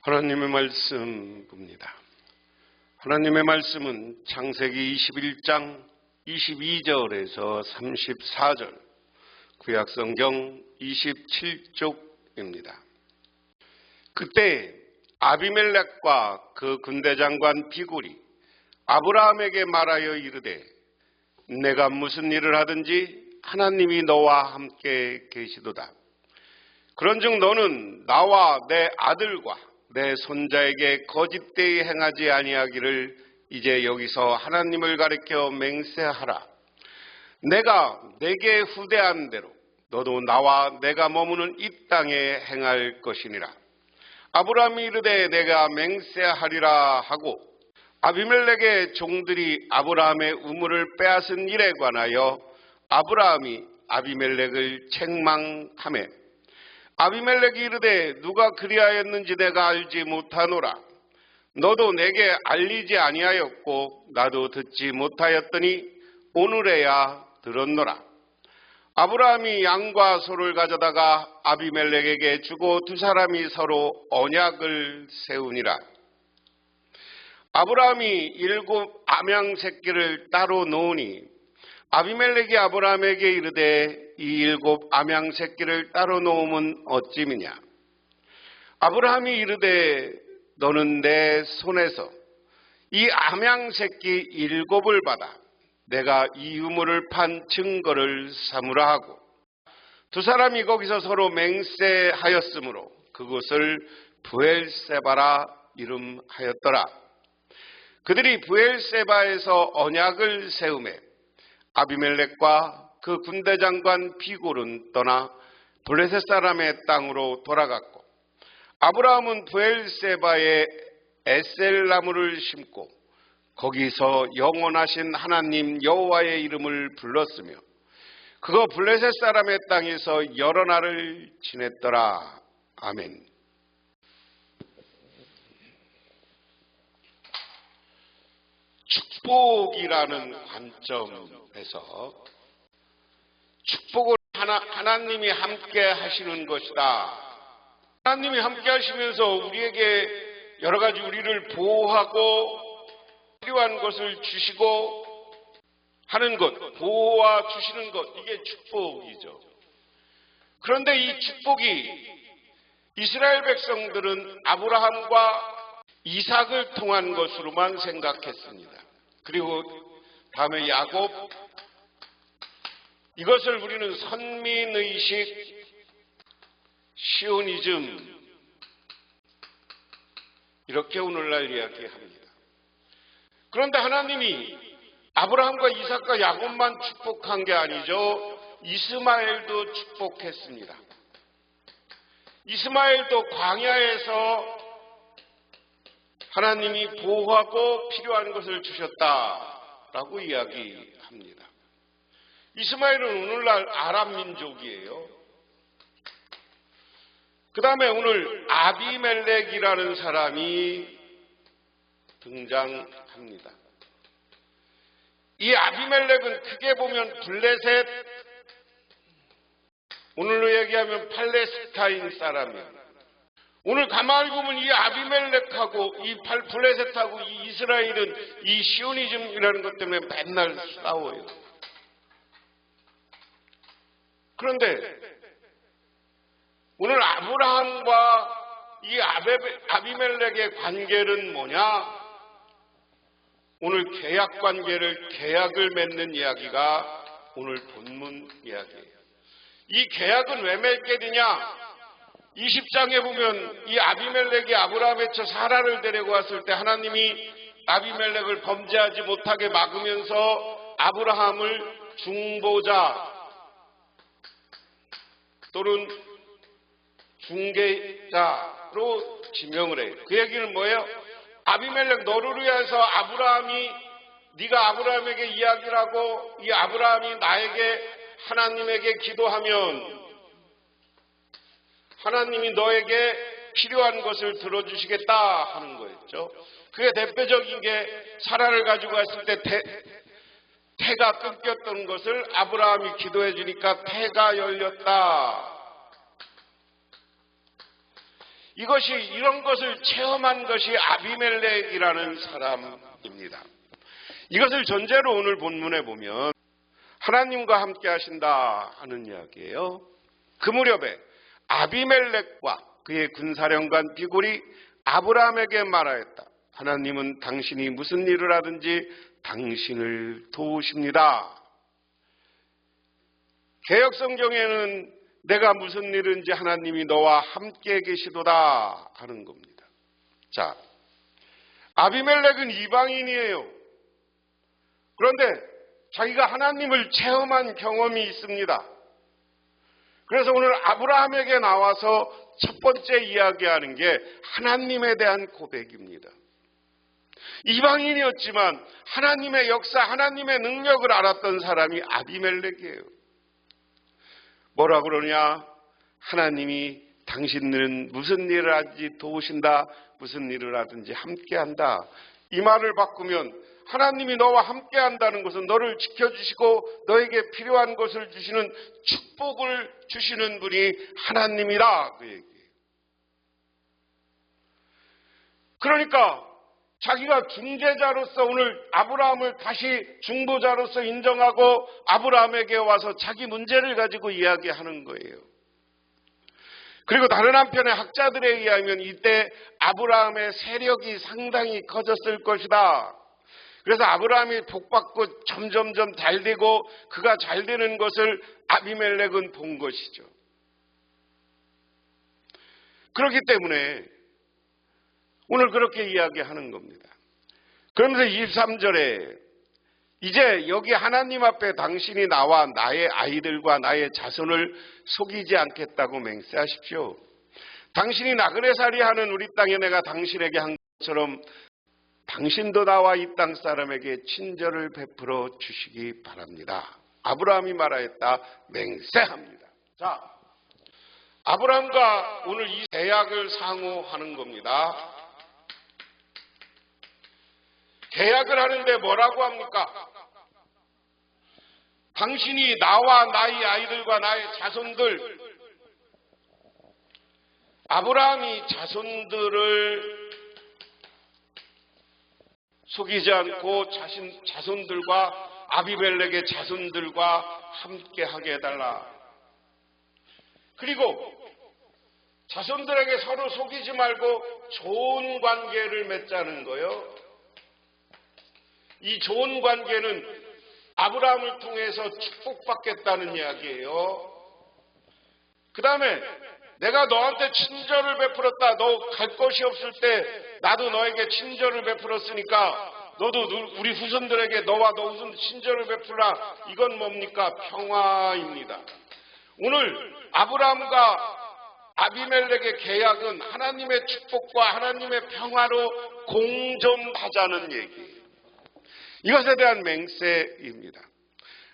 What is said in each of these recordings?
하나님의 말씀 봅니다. 하나님의 말씀은 창세기 21장 22절에서 34절, 구약성경 27쪽입니다. 그때 아비멜렉과 그 군대장관 비굴이 아브라함에게 말하여 이르되, 내가 무슨 일을 하든지 하나님이 너와 함께 계시도다. 그런즉 너는 나와 내 아들과 내 손자에게 거짓되이 행하지 아니하기를 이제 여기서 하나님을 가리켜 맹세하라. 내가 내게 후대한 대로 너도 나와 내가 머무는 이 땅에 행할 것이니라. 아브라함이 이르되 내가 맹세하리라 하고, 아비멜렉의 종들이 아브라함의 우물을 빼앗은 일에 관하여 아브라함이 아비멜렉을 책망하매, 아비멜렉이 이르되 누가 그리하였는지 내가 알지 못하노라. 너도 내게 알리지 아니하였고 나도 듣지 못하였더니 오늘에야 들었노라. 아브라함이 양과 소를 가져다가 아비멜렉에게 주고 두 사람이 서로 언약을 세우니라. 아브라함이 7 암양 새끼를 따로 놓으니 아비멜렉이 아브라함에게 이르되 이 7 암양 새끼를 따로 놓음은 어찌미냐. 아브라함이 이르되 너는 내 손에서 이 암양 새끼 7을 받아 내가 이 우물을 판 증거를 삼으라 하고, 두 사람이 거기서 서로 맹세하였으므로 그곳을 브엘세바라 이름하였더라. 그들이 브엘세바에서 언약을 세우매 아비멜렉과 그 군대장관 비골은 떠나 블레셋 사람의 땅으로 돌아갔고, 아브라함은 브엘세바에 에셀나무를 심고 거기서 영원하신 하나님 여호와의 이름을 불렀으며 그거 블레셋 사람의 땅에서 여러 날을 지냈더라. 아멘. 축복이라는 관점에서 축복을 하나님이 함께 하시는 것이다. 하나님이 함께 하시면서 우리에게 여러 가지 우리를 보호하고 필요한 것을 주시고 하는 것, 보호와 주시는 것, 이게 축복이죠. 그런데 이 축복이 이스라엘 백성들은 아브라함과 이삭을 통한 것으로만 생각했습니다. 그리고 다음에 야곱, 이것을 우리는 선민의식, 시오니즘, 이렇게 오늘날 이야기합니다. 그런데 하나님이 아브라함과 이삭과 야곱만 축복한 게 아니죠. 이스마엘도 축복했습니다. 이스마엘도 광야에서 하나님이 보호하고 필요한 것을 주셨다라고 이야기합니다. 이스마엘은 오늘날 아랍 민족이에요. 그 다음에 오늘 아비멜렉이라는 사람이 등장합니다. 이 아비멜렉은 크게 보면 블레셋, 오늘로 얘기하면 팔레스타인 사람이에요. 오늘 가만히 보면 이 아비멜렉하고 이 블레셋하고 이 이스라엘은 이 시오니즘이라는 것 때문에 맨날 싸워요. 그런데 오늘 아브라함과 이 아비멜렉의 관계는 뭐냐? 오늘 계약을 맺는 이야기가 오늘 본문 이야기예요. 이 계약은 왜 맺게 되냐? 20장에 보면 이 아비멜렉이 아브라함의 처 사라를 데리고 왔을 때 하나님이 아비멜렉을 범죄하지 못하게 막으면서 아브라함을 중보자 또는 중개자로 지명을 해요. 그 얘기는 뭐예요? 아비멜렉 너를 위해서 네가 아브라함에게 이야기를 하고 이 아브라함이 나에게 하나님에게 기도하면 하나님이 너에게 필요한 것을 들어주시겠다 하는 거였죠. 그게 대표적인 게 사라를 가지고 왔을 때 태가 끊겼던 것을 아브라함이 기도해 주니까 태가 열렸다. 이런 것을 체험한 것이 아비멜렉이라는 사람입니다. 이것을 전제로 오늘 본문에 보면 하나님과 함께 하신다 하는 이야기예요. 그 무렵에 아비멜렉과 그의 군사령관 비굴이 아브라함에게 말하였다. 하나님은 당신이 무슨 일을 하든지 당신을 도우십니다. 개역성경에는 내가 무슨 일인지 하나님이 너와 함께 계시도다 하는 겁니다. 자, 아비멜렉은 이방인이에요. 그런데 자기가 하나님을 체험한 경험이 있습니다. 그래서 오늘 아브라함에게 나와서 첫 번째 이야기하는 게 하나님에 대한 고백입니다. 이방인이었지만 하나님의 역사, 하나님의 능력을 알았던 사람이 아비멜렉이에요. 뭐라 그러냐? 하나님이 당신은 무슨 일을 하든지 도우신다, 무슨 일을 하든지 함께한다. 이 말을 바꾸면 하나님이 너와 함께한다는 것은 너를 지켜주시고 너에게 필요한 것을 주시는 축복을 주시는 분이 하나님이다. 그 얘기예요. 그러니까 자기가 중재자로서 오늘 아브라함을 다시 중보자로서 인정하고 아브라함에게 와서 자기 문제를 가지고 이야기하는 거예요. 그리고 다른 한편의 학자들에 의하면 이때 아브라함의 세력이 상당히 커졌을 것이다. 그래서 아브라함이 복받고 점점점 잘되고 그가 잘되는 것을 아비멜렉은 본 것이죠. 그렇기 때문에 오늘 그렇게 이야기하는 겁니다. 그러면서 23절에 이제 여기 하나님 앞에 당신이 나와 나의 아이들과 나의 자손을 속이지 않겠다고 맹세하십시오. 당신이 나그네살이 하는 우리 땅에 내가 당신에게 한 것처럼 당신도 나와 이 땅 사람에게 친절을 베풀어 주시기 바랍니다. 아브라함이 말하였다. 맹세합니다. 자, 아브라함과 오늘 이 계약을 상호하는 겁니다. 계약을 하는데 뭐라고 합니까? 당신이 나와 나의 아이들과 나의 자손들, 아브라함이 자손들을 속이지 않고 자손들과 아비멜렉의 자손들과 함께 하게 해달라. 그리고 자손들에게 서로 속이지 말고 좋은 관계를 맺자는 거예요. 이 좋은 관계는 아브라함을 통해서 축복받겠다는 이야기예요. 그 다음에 내가 너한테 친절을 베풀었다. 너 갈 곳이 없을 때 나도 너에게 친절을 베풀었으니까 너도 우리 후손들에게 너와 너 후손 친절을 베풀라. 이건 뭡니까? 평화입니다. 오늘 아브라함과 아비멜렉의 계약은 하나님의 축복과 하나님의 평화로 공존하자는 얘기예요. 이것에 대한 맹세입니다.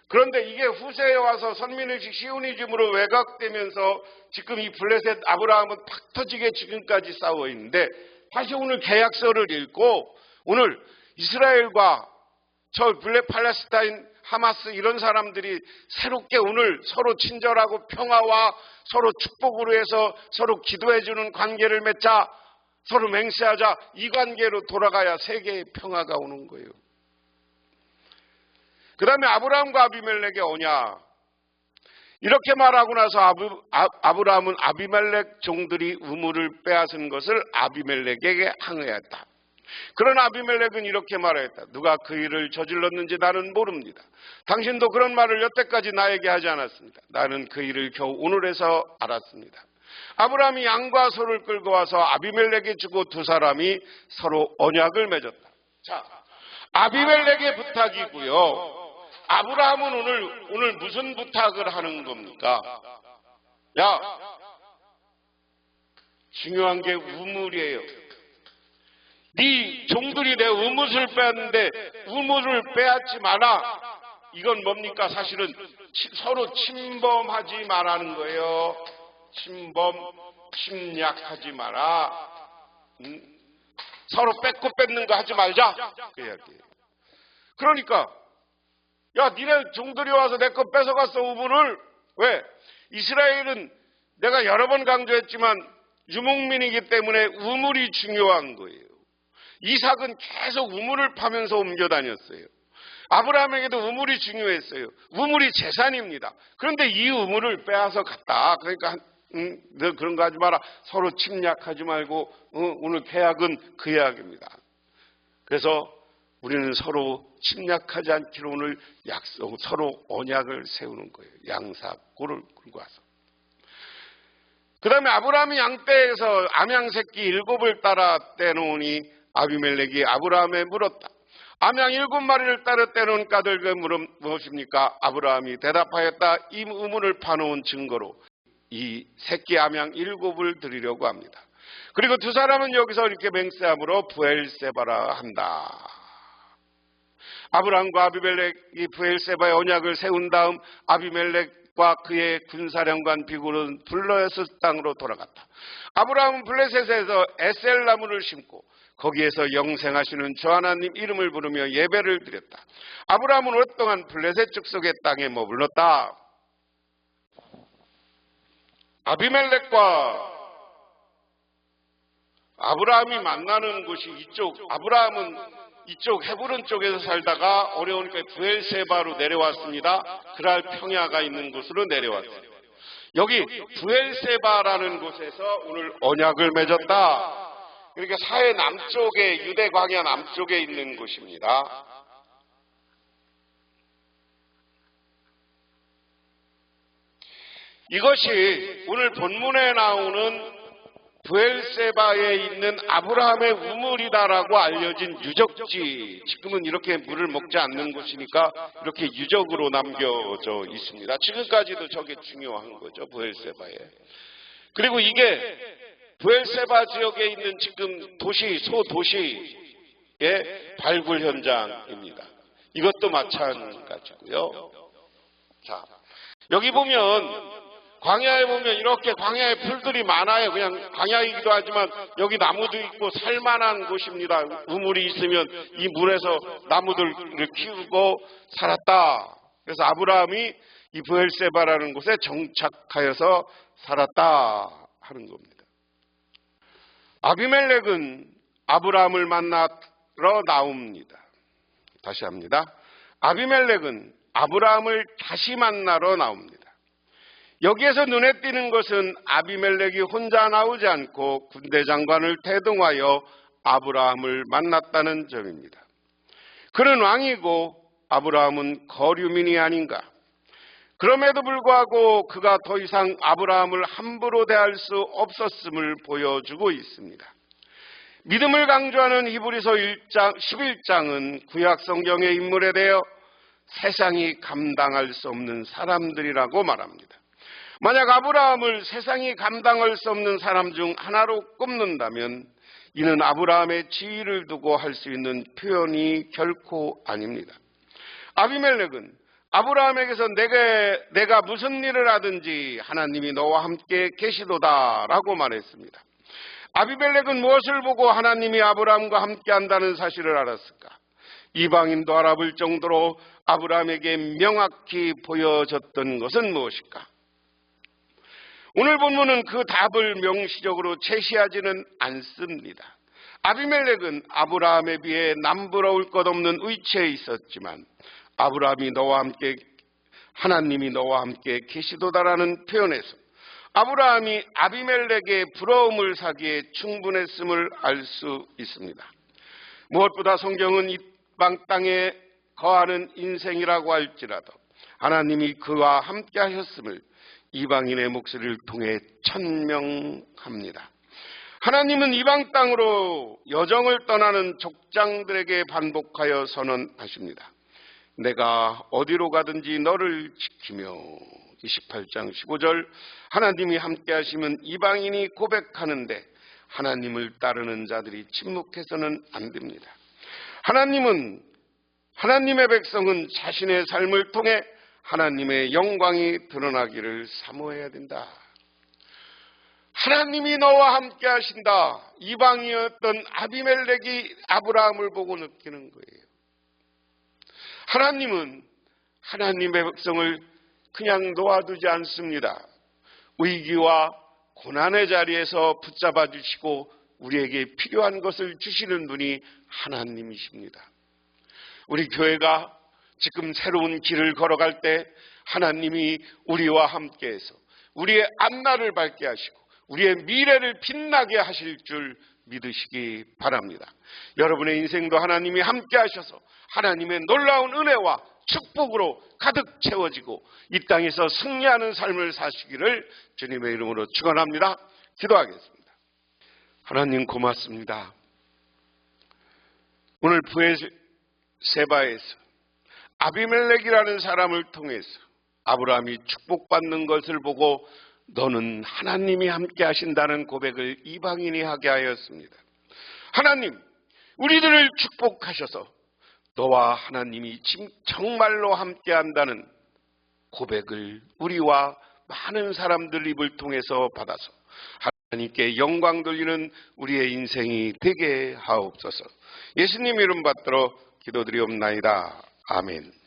그런데 이게 후세에 와서 선민의식 시오니즘으로 왜곡되면서 지금 이 블레셋 아브라함은 팍 터지게 지금까지 싸워 있는데 다시 오늘 계약서를 읽고 오늘 이스라엘과 저 팔레스타인 하마스 이런 사람들이 새롭게 오늘 서로 친절하고 평화와 서로 축복으로 해서 서로 기도해주는 관계를 맺자, 서로 맹세하자, 이 관계로 돌아가야 세계의 평화가 오는 거예요. 그 다음에 아브라함과 아비멜렉의 언약, 이렇게 말하고 나서 아브라함은 아비멜렉 종들이 우물을 빼앗은 것을 아비멜렉에게 항의했다. 그러나 아비멜렉은 이렇게 말했다. 누가 그 일을 저질렀는지 나는 모릅니다. 당신도 그런 말을 여태까지 나에게 하지 않았습니다. 나는 그 일을 겨우 오늘에서 알았습니다. 아브라함이 양과 소를 끌고 와서 아비멜렉에 주고 두 사람이 서로 언약을 맺었다. 자, 아비멜렉의 부탁이고요. 아브라함은 오늘 무슨 부탁을 하는 겁니까? 야, 중요한 게 우물이에요. 네 종들이 내 우물을 빼앗는데 우물을 빼앗지 마라. 이건 뭡니까? 사실은 서로 침범하지 말라는 거예요. 침략하지 마라. 서로 뺏고 뺏는 거 하지 말자. 그 이야기예요. 그러니까 야, 니네 종들이 와서 내 거 뺏어갔어, 우물을. 왜? 이스라엘은 내가 여러 번 강조했지만 유목민이기 때문에 우물이 중요한 거예요. 이삭은 계속 우물을 파면서 옮겨 다녔어요. 아브라함에게도 우물이 중요했어요. 우물이 재산입니다. 그런데 이 우물을 빼앗아 갔다. 그러니까 너 그런 거 하지 마라. 서로 침략하지 말고 오늘 계약은 그 계약입니다. 그래서 우리는 서로 침략하지 않기로 오늘 서로 언약을 세우는 거예요. 양사고를 끌고 와서. 그 다음에 아브라함이 양떼에서 암양 새끼 7을 따라 떼놓으니 아비멜렉이 아브라함에 물었다. 암양 7마리를 따라 떼놓은 까닭은 무엇입니까? 아브라함이 대답하였다. 이 우물을 파놓은 증거로 이 새끼 암양 7을 드리려고 합니다. 그리고 두 사람은 여기서 이렇게 맹세함으로 부엘세바라 한다. 아브라함과 아비멜렉이 부엘세바의 언약을 세운 다음 아비멜렉과 그의 군사령관 비굴은 블레셋 땅으로 돌아갔다. 아브라함은 블레셋에서 에셀나무를 심고 거기에서 영생하시는 주 하나님 이름을 부르며 예배를 드렸다. 아브라함은 오랫동안 블레셋 족속의 땅에 머물렀다. 아비멜렉과 아브라함이 만나는 곳이 이쪽, 아브라함은 이쪽 헤브론 쪽에서 살다가 어려우니까 부엘세바로 내려왔습니다. 그랄 평야가 있는 곳으로 내려왔어요. 여기 부엘세바라는 곳에서 오늘 언약을 맺었다. 그러니까 사해 남쪽에, 유대 광야 남쪽에 있는 곳입니다. 이것이 오늘 본문에 나오는 부엘세바에 있는 아브라함의 우물이다라고 알려진 유적지. 지금은 이렇게 물을 먹지 않는 곳이니까 이렇게 유적으로 남겨져 있습니다. 지금까지도 저게 중요한 거죠, 부엘세바에. 그리고 이게 부엘세바 지역에 있는 지금 도시, 소도시의 발굴 현장입니다. 이것도 마찬가지고요. 자, 여기 보면 광야에 보면 이렇게 광야에 풀들이 많아요. 그냥 광야이기도 하지만 여기 나무도 있고 살만한 곳입니다. 우물이 있으면 이 물에서 나무들을 키우고 살았다. 그래서 아브라함이 이 부엘세바라는 곳에 정착하여서 살았다 하는 겁니다. 아비멜렉은 아브라함을 만나러 나옵니다. 다시 합니다. 아비멜렉은 아브라함을 다시 만나러 나옵니다. 여기에서 눈에 띄는 것은 아비멜렉이 혼자 나오지 않고 군대 장관을 대동하여 아브라함을 만났다는 점입니다. 그는 왕이고 아브라함은 거류민이 아닌가. 그럼에도 불구하고 그가 더 이상 아브라함을 함부로 대할 수 없었음을 보여주고 있습니다. 믿음을 강조하는 히브리서 11장은 구약 성경의 인물에 대해 세상이 감당할 수 없는 사람들이라고 말합니다. 만약 아브라함을 세상이 감당할 수 없는 사람 중 하나로 꼽는다면 이는 아브라함의 지위를 두고 할 수 있는 표현이 결코 아닙니다. 아비멜렉은 아브라함에게서 내가 무슨 일을 하든지 하나님이 너와 함께 계시도다라고 말했습니다. 아비멜렉은 무엇을 보고 하나님이 아브라함과 함께 한다는 사실을 알았을까? 이방인도 알아볼 정도로 아브라함에게 명확히 보여졌던 것은 무엇일까? 오늘 본문은 그 답을 명시적으로 제시하지는 않습니다. 아비멜렉은 아브라함에 비해 남부러울 것 없는 위치에 있었지만 아브라함이 너와 함께 하나님이 너와 함께 계시도다라는 표현에서 아브라함이 아비멜렉의 부러움을 사기에 충분했음을 알 수 있습니다. 무엇보다 성경은 이방 땅에 거하는 인생이라고 할지라도 하나님이 그와 함께 하셨음을 이방인의 목소리를 통해 천명합니다. 하나님은 이방 땅으로 여정을 떠나는 족장들에게 반복하여 선언하십니다. 내가 어디로 가든지 너를 지키며 28장 15절 하나님이 함께 하시면 이방인이 고백하는데 하나님을 따르는 자들이 침묵해서는 안 됩니다. 하나님의 백성은 자신의 삶을 통해 하나님의 영광이 드러나기를 사모해야 된다. 하나님이 너와 함께 하신다. 이방이었던 아비멜렉이 아브라함을 보고 느끼는 거예요. 하나님은 하나님의 백성을 그냥 놓아두지 않습니다. 위기와 고난의 자리에서 붙잡아 주시고 우리에게 필요한 것을 주시는 분이 하나님이십니다. 우리 교회가 지금 새로운 길을 걸어갈 때 하나님이 우리와 함께해서 우리의 앞날을 밝게 하시고 우리의 미래를 빛나게 하실 줄 믿으시기 바랍니다. 여러분의 인생도 하나님이 함께 하셔서 하나님의 놀라운 은혜와 축복으로 가득 채워지고 이 땅에서 승리하는 삶을 사시기를 주님의 이름으로 축원합니다. 기도하겠습니다. 하나님 고맙습니다. 오늘 브에세바에서 아비멜렉이라는 사람을 통해서 아브라함이 축복받는 것을 보고 너는 하나님이 함께 하신다는 고백을 이방인이 하게 하였습니다. 하나님, 우리들을 축복하셔서 너와 하나님이 정말로 함께 한다는 고백을 우리와 많은 사람들 입을 통해서 받아서 하나님께 영광 돌리는 우리의 인생이 되게 하옵소서. 예수님 이름 받들어 기도드리옵나이다. 아멘.